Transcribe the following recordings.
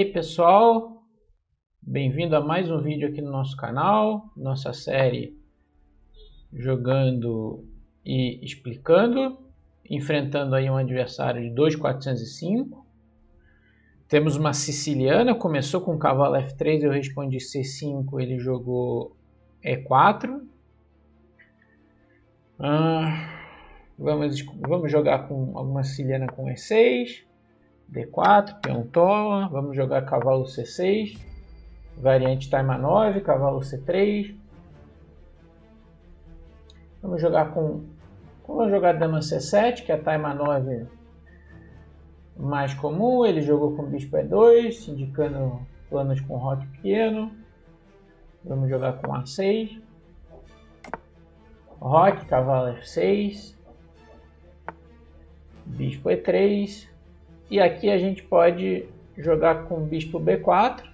E aí pessoal, bem-vindo a mais um vídeo aqui no nosso canal, nossa série Jogando e Explicando, enfrentando aí um adversário de 2.405. Temos uma siciliana, começou com cavalo F3, eu respondi C5, ele jogou E4. Vamos jogar com alguma siciliana com E6, D4, peão toma, vamos jogar cavalo C6. Variante Taima 9, cavalo C3. Vamos jogar vamos jogar dama C7, que é a Taima 9 mais comum. Ele jogou com bispo E2, indicando planos com roque pequeno. Vamos jogar com A6. Roque, cavalo F6. Bispo E3. E aqui a gente pode jogar com bispo B4,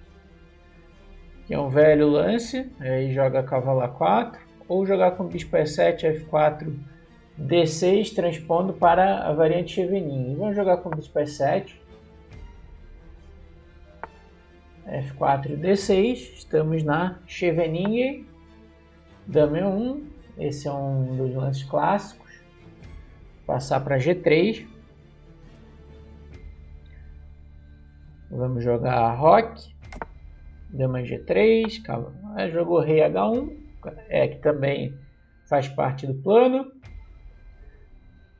que é um velho lance, aí joga cavalo A4, ou jogar com bispo E7, F4, D6, transpondo para a variante Chevening. Vamos jogar com bispo E7, F4, D6, estamos na Chevening, dama E1, esse é um dos lances clássicos, passar para G3, vamos jogar roque, dama G3, jogou rei H1, que também faz parte do plano.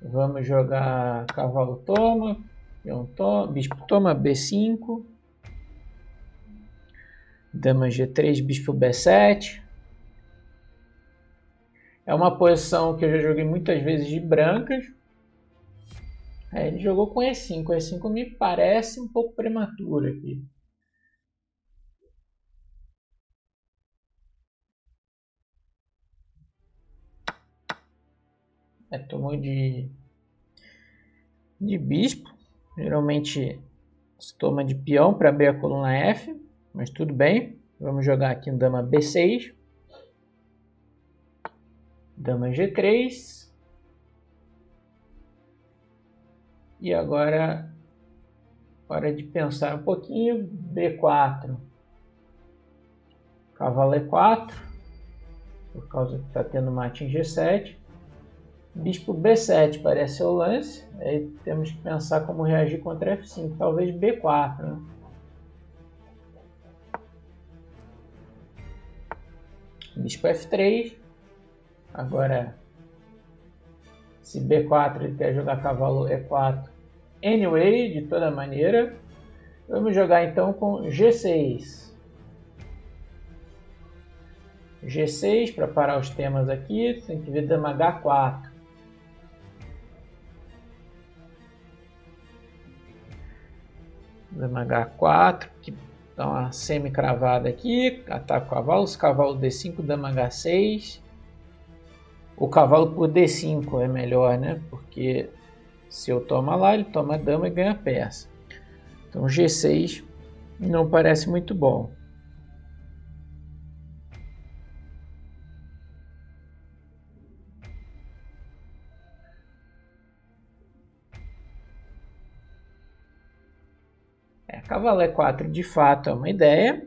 Vamos jogar cavalo toma, peão toma, bispo toma, B5, dama G3, bispo B7. É uma posição que eu já joguei muitas vezes de brancas. Ele jogou com E5, E5 me parece um pouco prematuro aqui. Tomou de bispo. Geralmente se toma de peão para abrir a coluna F, mas tudo bem. Vamos jogar aqui no dama B6. Dama G3. E agora, hora de pensar um pouquinho. B4. Cavalo E4. Por causa que está tendo mate em G7. Bispo B7 parece ser o lance. Aí temos que pensar como reagir contra F5. Talvez B4. Né? Bispo F3. Agora, se B4 ele quer jogar cavalo E4. Anyway, de toda maneira. Vamos jogar então com G6. G6 para parar os temas aqui. Tem que ver dama H4. Dama H4, que dá uma semi-cravada aqui, ataca o cavalo, cavalo D5, dama H6. O cavalo por D5 é melhor, né? Porque se eu tomar lá, ele toma a dama e ganha a peça. Então G6 não parece muito bom. Cavalo E4 de fato é uma ideia.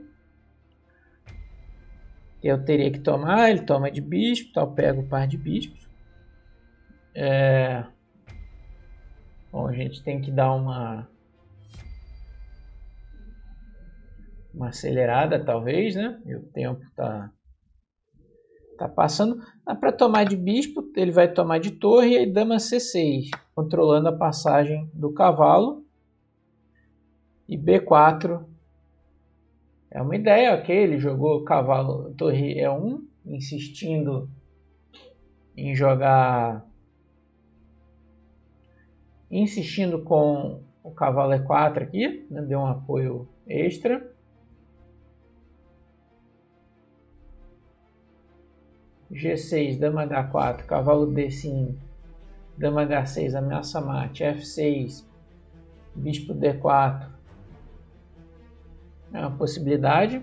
Eu teria que tomar, ele toma de bispo, então eu pego o par de bispos. Bom, a gente tem que dar uma acelerada talvez, né? E o tempo tá passando. Para tomar de bispo, ele vai tomar de torre e aí dama C6, controlando a passagem do cavalo. E B4 é uma ideia, ok? Ele jogou cavalo, torre E1, insistindo em jogar, insistindo com o cavalo E4 aqui, né? Deu um apoio extra. G6, dama H4, cavalo D5, dama H6, ameaça mate, F6, bispo D4. É uma possibilidade.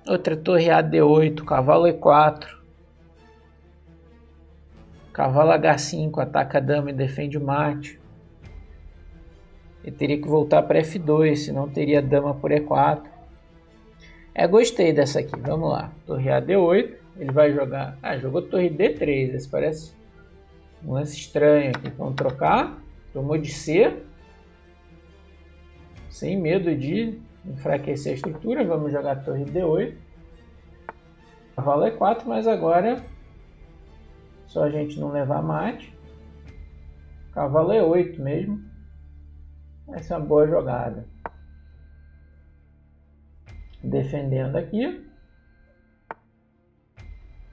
Outra torre AD8, cavalo E4. Cavalo H5 ataca a dama e defende o mate. Ele teria que voltar para F2, senão teria dama por E4. Gostei dessa aqui. Vamos lá. Torre A D8. Ele vai jogar... jogou torre D3. Esse parece um lance estranho aqui. Vamos trocar. Tomou de C. Sem medo de enfraquecer a estrutura. Vamos jogar torre D8. Cavalo E4, mas agora... só a gente não levar mate. Cavalo E8 mesmo. Essa é uma boa jogada. Defendendo aqui.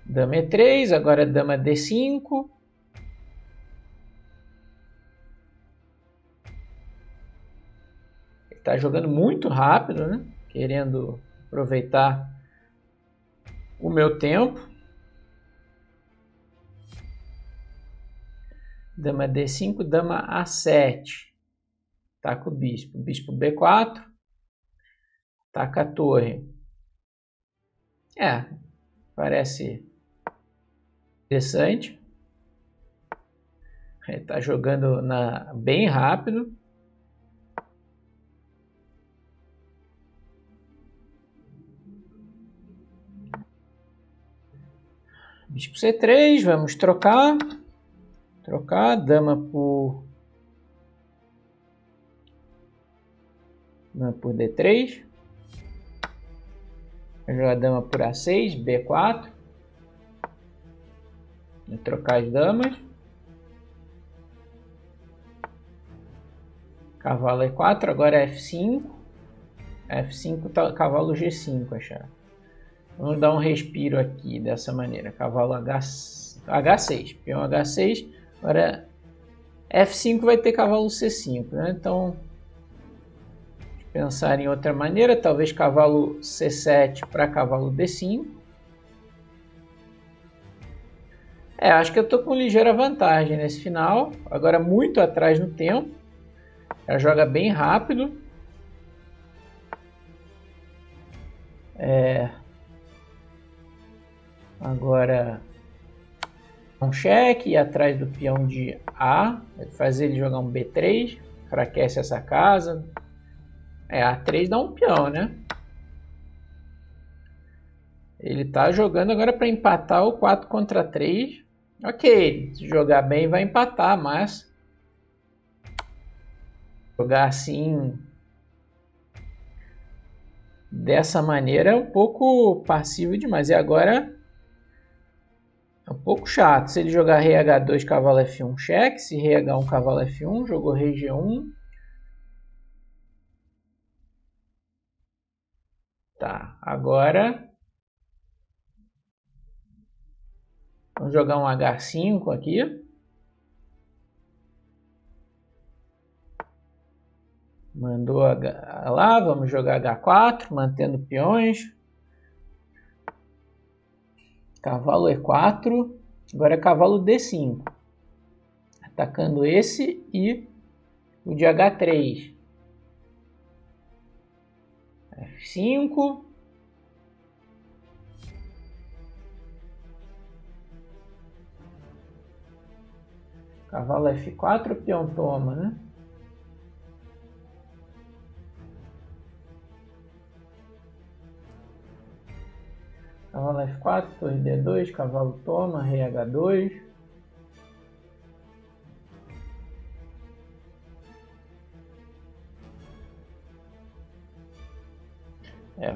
Dama E3, agora dama D5. Ele está jogando muito rápido, né? Querendo aproveitar o meu tempo. Dama D5, dama A7. Taca o bispo. Bispo B4. Taca a torre. Parece interessante. Ele está jogando bem rápido. Bispo C3, vamos trocar. Trocar, dama por D3. Vou jogar dama por A6, B4. Vou trocar as damas. Cavalo E4, agora F5. F5, tá, cavalo G5, achar. Vamos dar um respiro aqui, dessa maneira. Cavalo H6, peão H6. Agora F5 vai ter cavalo C5, né? Então, pensar em outra maneira, talvez cavalo C7 para cavalo D5. Acho que eu estou com ligeira vantagem nesse final. Agora muito atrás no tempo. Ela joga bem rápido. Agora um cheque, ir atrás do peão de A. Vai fazer ele jogar um B3. Enfraquece essa casa. A3 dá um peão, né? Ele tá jogando agora para empatar o 4 contra 3. Ok, se jogar bem vai empatar, mas jogar assim dessa maneira é um pouco passivo demais. E agora é um pouco chato. Se ele jogar rei H2, cavalo F1, cheque. Se rei H1, cavalo F1, jogou rei G1. Tá, agora vamos jogar um H5 aqui. Mandou lá, vamos jogar H4, mantendo peões. Cavalo E4, agora é cavalo D5. Atacando esse e o de H3. F5. Cavalo F4, o peão toma, né? Cavalo F4, torre D2, cavalo toma, rei H2.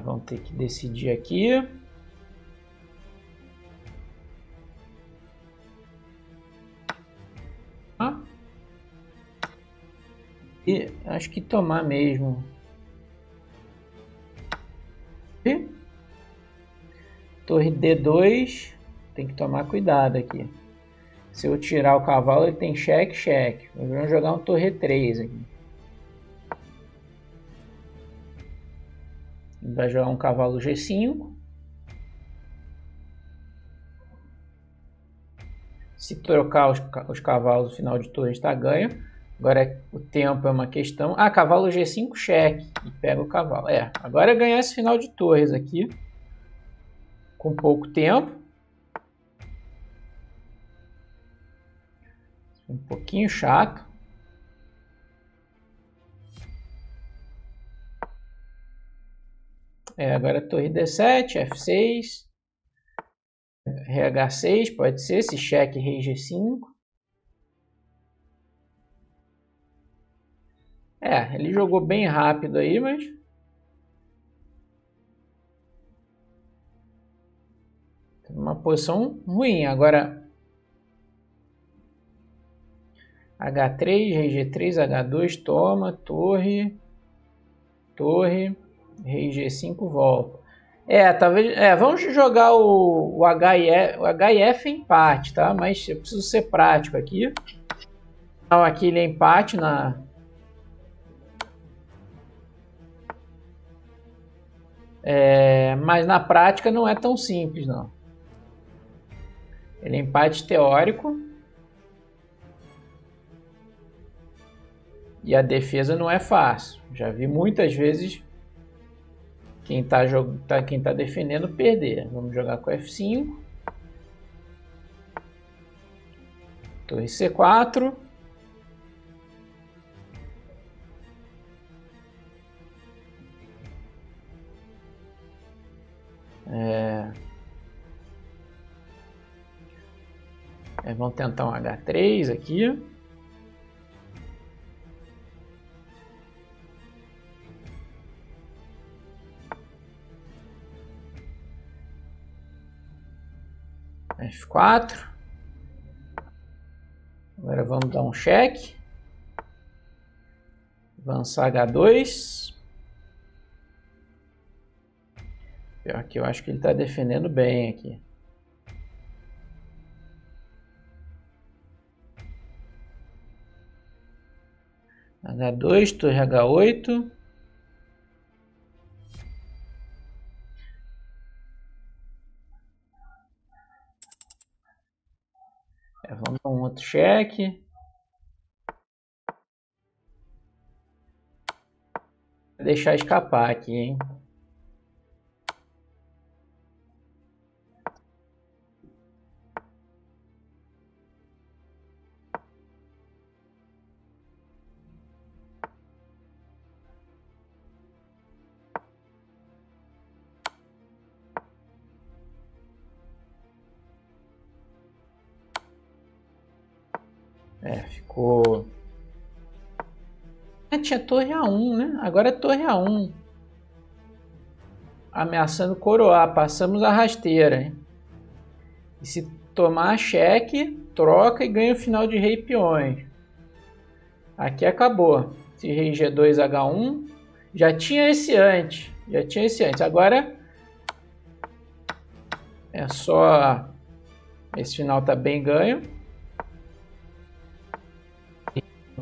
Vamos ter que decidir aqui. E acho que tomar mesmo. E torre D2, tem que tomar cuidado aqui. Se eu tirar o cavalo, ele tem cheque, cheque. Vamos jogar um torre 3 aqui. Ele vai jogar um cavalo G5. Se trocar os cavalos no final de torre, está ganho. Agora o tempo é uma questão. Cavalo G5, cheque. E pega o cavalo. Agora é ganhar esse final de torres aqui. Com pouco tempo. Um pouquinho chato. Agora torre D7, F6, RH6, pode ser, se cheque rei G5. Ele jogou bem rápido aí, mas... uma posição ruim. Agora... H3, rei G3, H2, toma, torre, rei G5, volta. Talvez... vamos jogar o HIF em empate, tá? Mas eu preciso ser prático aqui. Então, aqui ele é empate na... mas na prática não é tão simples, não. Ele é empate teórico. E a defesa não é fácil. Já vi muitas vezes quem tá defendendo perder. Vamos jogar com F5. Torre C4. Vamos tentar um H3 aqui. F4. Agora vamos dar um cheque. Avançar H2. Aqui eu acho que ele está defendendo bem aqui. H2, torre H8. Vamos dar um outro cheque. Vou deixar escapar aqui, hein? Ficou... tinha torre A1, né? Agora é torre A1. Ameaçando coroar. Passamos a rasteira, hein? E se tomar cheque, troca e ganha o final de rei e peões. Aqui acabou. Se rei G2, H1. Já tinha esse antes. Agora é só... esse final tá bem ganho.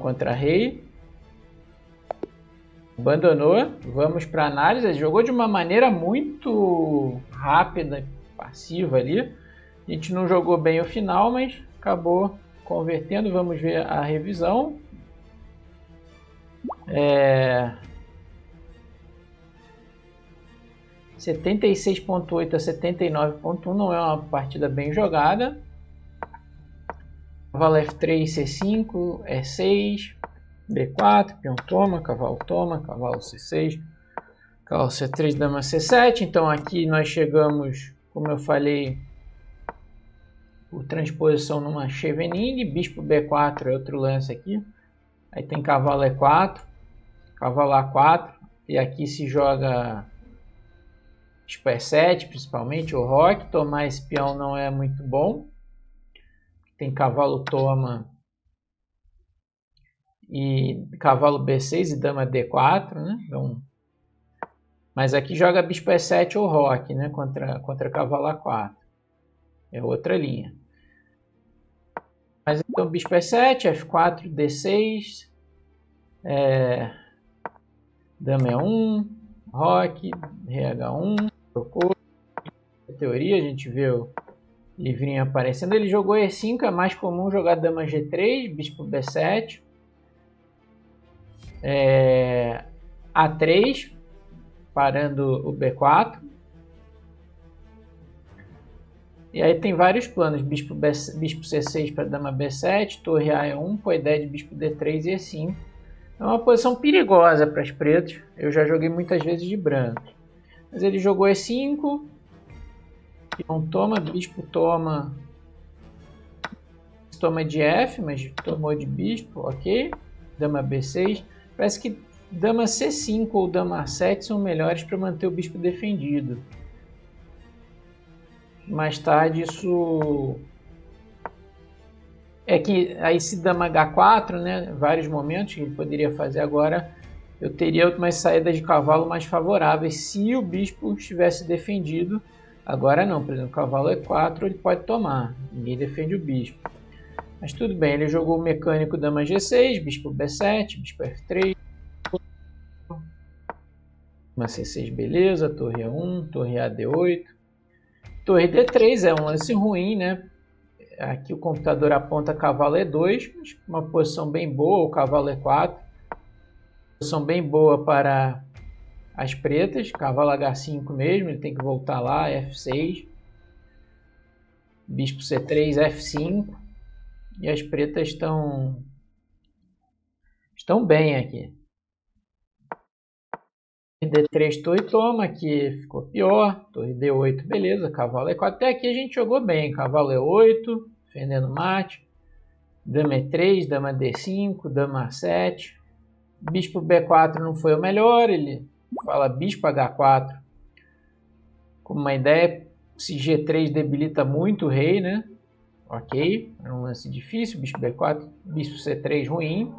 Contra rei. Abandonou. Vamos para análise. Ele jogou de uma maneira muito rápida, passiva ali. A gente não jogou bem o final, mas acabou convertendo. Vamos ver a revisão. 76.8 a 79.1 não é uma partida bem jogada. Cavalo F3, C5, E6, B4, peão toma, cavalo C6, cavalo C3, dama C7. Então aqui nós chegamos, como eu falei, por transposição numa Chevening. Bispo B4 é outro lance aqui. Aí tem cavalo E4, cavalo A4, e aqui se joga bispo E7, principalmente o roque. Tomar esse peão não é muito bom. Tem cavalo toma e cavalo B6 e dama D4, né? Então, mas aqui joga bispo E7 ou roque, né? Contra cavalo A4. É outra linha. Mas então bispo E7, F4, D6, dama E1, roque, rei H1, trocou. Na teoria a gente vê o livrinho aparecendo. Ele jogou E5, é mais comum jogar dama G3, bispo B7, A3, parando o B4. E aí tem vários planos, bispo C6 para dama B7, torre A é 1, com a ideia de bispo D3 e E5. É uma posição perigosa para os pretos, eu já joguei muitas vezes de branco. Mas ele jogou E5, peão toma, bispo toma de F, mas tomou de bispo, ok. Dama B6, parece que dama C5 ou dama A7 são melhores para manter o bispo defendido. Mais tarde isso é que aí se dama H4, né, vários momentos que ele poderia fazer agora, eu teria umas saídas de cavalo mais favoráveis se o bispo estivesse defendido. Agora não, por exemplo, o cavalo E4 ele pode tomar, ninguém defende o bispo. Mas tudo bem, ele jogou o mecânico dama G6, bispo B7, bispo F3, dama C6, beleza, torre A1, torre A D8, torre D3 é um lance ruim, né? Aqui o computador aponta cavalo E2, uma posição bem boa, o cavalo E4, posição bem boa para as pretas, cavalo H5 mesmo, ele tem que voltar lá, F6, bispo C3, F5. E as pretas estão bem aqui. D3, torre toma, aqui ficou pior. Torre D8, beleza. Cavalo E4. Até aqui a gente jogou bem. Cavalo E8, defendendo mate. Dama E3, dama D5, dama A7. Bispo B4 não foi o melhor. Ele fala bispo H4. Como uma ideia, se G3 debilita muito o rei, né? Ok, é um lance difícil, bispo B4, bispo C3 ruim.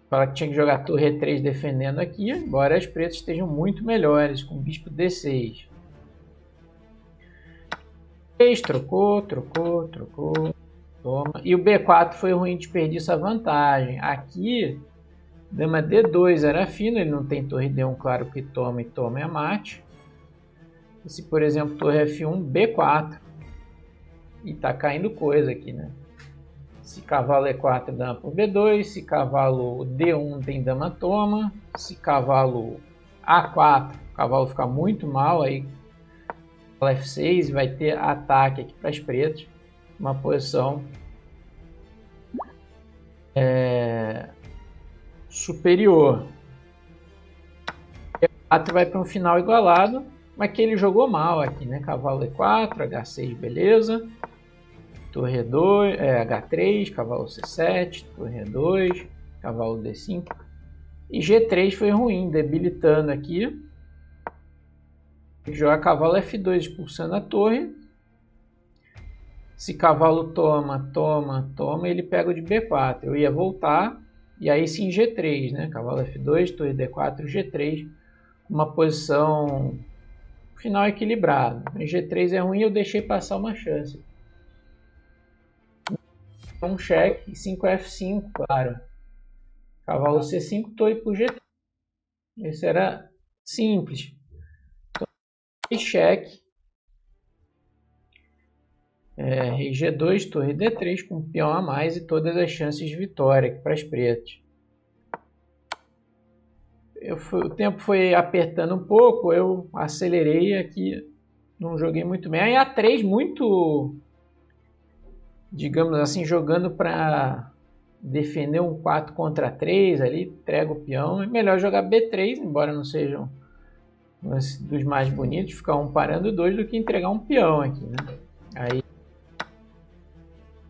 Fala que tinha que jogar torre E3 defendendo aqui, embora as pretas estejam muito melhores, com bispo D6. Trocou, toma. E o B4 foi ruim, desperdiça a vantagem. Aqui, dama D2 era fino, ele não tem torre D1, claro que toma e toma é mate. E se, por exemplo, torre F1, B4. E tá caindo coisa aqui, né? Se cavalo E4, dama por B2. Se cavalo D1 tem dama toma. Se cavalo A4, o cavalo fica muito mal. Aí F6 vai ter ataque aqui para as pretas. Uma posição superior. E4 vai para um final igualado. Mas que ele jogou mal aqui, né? Cavalo E4, H6, beleza. Torre E2, H3, cavalo C7, torre E2, cavalo D5. E G3 foi ruim, debilitando aqui. Tem que jogar cavalo F2, expulsando a torre. Se cavalo toma, ele pega o de B4. Eu ia voltar, e aí sim G3, né? Cavalo F2, torre D4, G3. Uma posição final equilibrado. G3 é ruim, eu deixei passar uma chance. Um cheque, 5F5, claro. Cavalo C5, torre por G3. Esse era simples. Então, cheque. Rei G2, torre D3, com peão a mais e todas as chances de vitória para as pretas. O tempo foi apertando um pouco, eu acelerei aqui, não joguei muito bem. Aí A3 muito, digamos assim, jogando para defender um 4 contra 3 ali, entrega o peão. É melhor jogar B3, embora não sejam dos mais bonitos, ficar um parando dois do que entregar um peão aqui, né? Aí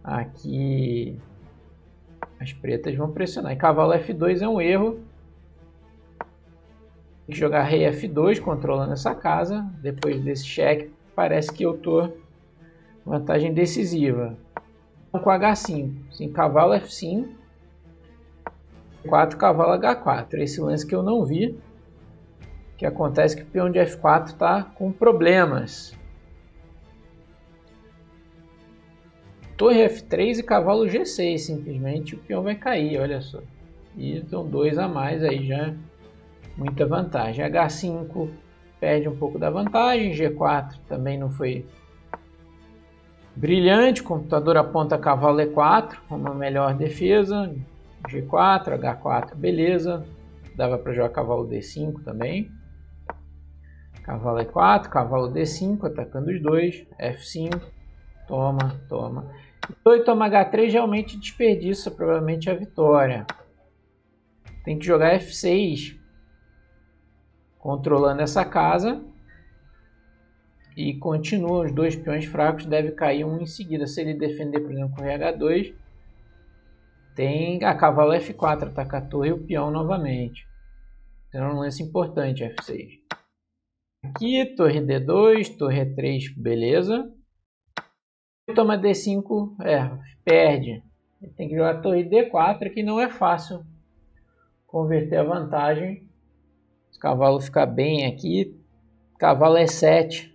aqui as pretas vão pressionar. E cavalo F2 é um erro. Tem que jogar rei F2 controlando essa casa. Depois desse cheque, parece que eu estou vantagem decisiva. Com H5, sim, cavalo F5, 4 cavalo H4. Esse lance que eu não vi, que acontece que o peão de F4 está com problemas. Torre F3 e cavalo G6, simplesmente o peão vai cair, olha só. E são 2 a mais, aí já muita vantagem. H5 perde um pouco da vantagem, G4 também não foi brilhante, o computador aponta cavalo E4 como a melhor defesa, G4, H4, beleza, dava para jogar cavalo D5 também. Cavalo E4, cavalo D5, atacando os dois. F5, toma, toma. Torre toma H3 realmente desperdiça provavelmente a vitória. Tem que jogar F6, controlando essa casa. E continua, os dois peões fracos devem cair um em seguida. Se ele defender, por exemplo, com o H2, tem a cavalo F4, ataca a torre e o peão novamente. Então é um lance importante, F6. Aqui, torre D2, torre E3, beleza. Toma D5, perde. Ele tem que jogar torre D4, que não é fácil converter a vantagem. O cavalo fica bem aqui. Cavalo E7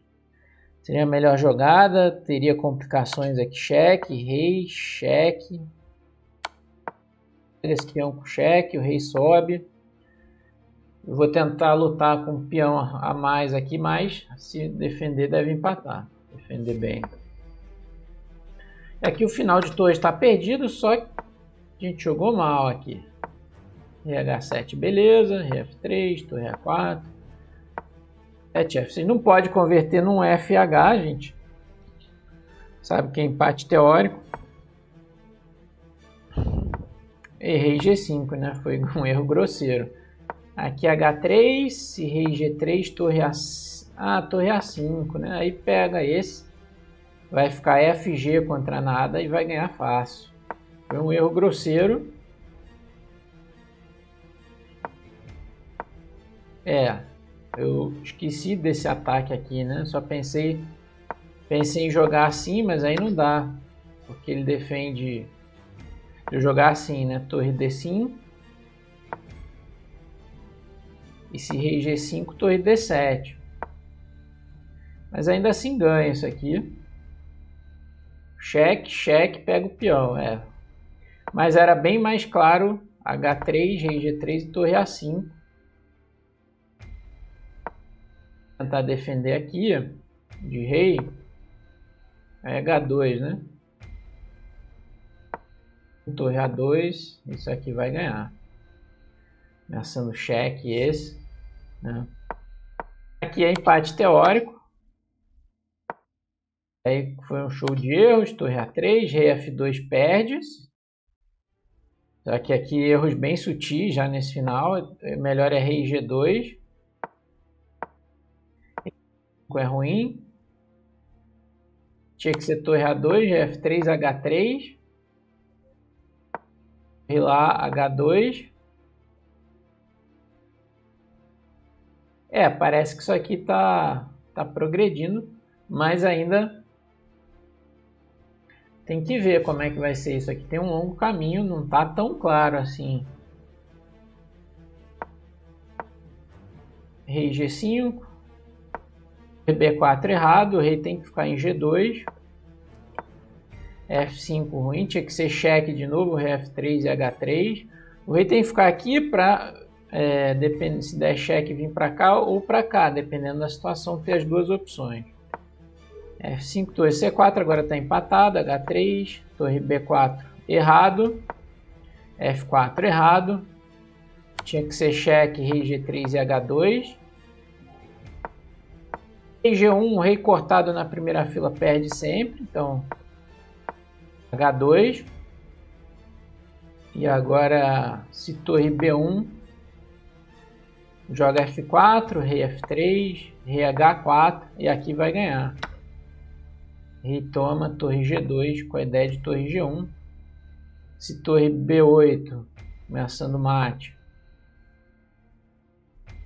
seria a melhor jogada. Teria complicações aqui. Cheque, rei, cheque. Esse peão com cheque, o rei sobe. Eu vou tentar lutar com um peão a mais aqui, mas se defender deve empatar. Defender bem. Aqui o final de torre está perdido, só que a gente jogou mal aqui. Rei H7, beleza. Rei F3, torre A4. 7 F6. Não pode converter num FH, gente. Sabe que é empate teórico. Errei G5, né? Foi um erro grosseiro. Aqui H3, se rei G3, torre A... torre A5, né? Aí pega esse. Vai ficar FG contra nada e vai ganhar fácil. Foi um erro grosseiro. Eu esqueci desse ataque aqui, né? Só pensei em jogar assim, mas aí não dá. Porque ele defende de jogar assim, né? Torre D5. E se rei G5, torre D7. Mas ainda assim ganha isso aqui. Cheque, cheque, pega o peão. Mas era bem mais claro H3, rei G3 e torre A5. Vou tentar defender aqui de rei. H2, né? Torre A2, isso aqui vai ganhar. Ameaçando cheque esse. Né? Aqui é empate teórico. Aí foi um show de erros. Torre A3, rei F2 perde. Só que aqui erros bem sutis já nesse final. Melhor é rei G2. É ruim. Tinha que ser torre A2, F3, H3. Rei lá, H2. Parece que isso aqui tá progredindo, mas ainda tem que ver como é que vai ser isso aqui. Tem um longo caminho, não tá tão claro assim. Rei G5. B4 errado, o rei tem que ficar em G2. F5 ruim, tinha que ser cheque de novo, rei F3 e H3. O rei tem que ficar aqui para, se der cheque, vir para cá ou para cá, dependendo da situação, ter as duas opções. F5, torre C4, agora está empatado, H3, torre B4 errado, F4 errado. Tinha que ser cheque, rei G3 e H2. Rei G1, o rei cortado na primeira fila perde sempre, então H2. E agora, se torre B1, joga F4, rei F3, rei H4 e aqui vai ganhar. Rei toma, torre G2 com a ideia de torre G1. Se torre B8, ameaçando mate.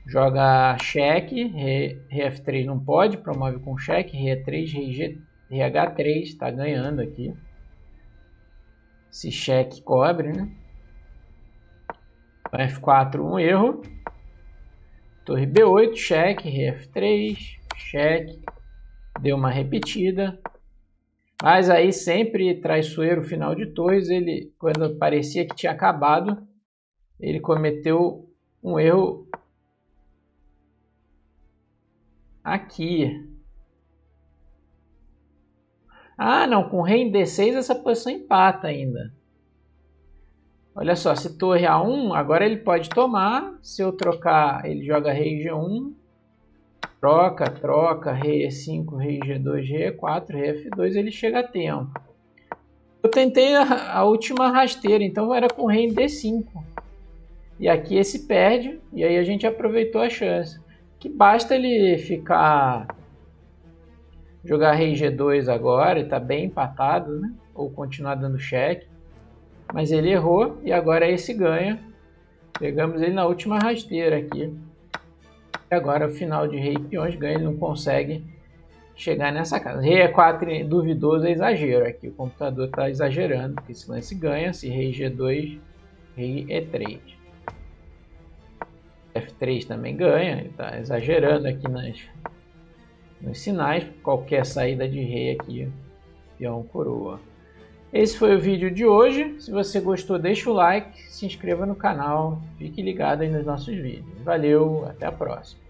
Joga cheque, rei F3 não pode, promove com cheque, rei E3, rei H3, está ganhando aqui. Se cheque cobre, né? F4, um erro. Torre B8, cheque, rei F3, cheque. Deu uma repetida. Mas aí sempre traiçoeiro final de torres, ele, quando parecia que tinha acabado, ele cometeu um erro aqui. Ah, não, com rei em D6 essa posição empata ainda. Olha só, se torre A1, agora ele pode tomar. Se eu trocar, ele joga rei G1. Troca, troca, rei E5, rei G2, rei E4, rei F2, ele chega a tempo. Eu tentei a última rasteira, então era com rei em D5. E aqui esse perde, e aí a gente aproveitou a chance. Que basta ele jogar rei G2 agora, e tá bem empatado, né? Ou continuar dando cheque. Mas ele errou, e agora esse ganha. Pegamos ele na última rasteira aqui. E agora o final de rei e peões ganha, ele não consegue chegar nessa casa. Rei E4 duvidoso é exagero aqui, o computador está exagerando, porque esse lance ganha, se rei G2, rei E3. F3 também ganha, ele está exagerando aqui nos sinais, qualquer saída de rei aqui, peão coroa. Esse foi o vídeo de hoje, se você gostou deixa o like, se inscreva no canal, fique ligado aí nos nossos vídeos. Valeu, até a próxima.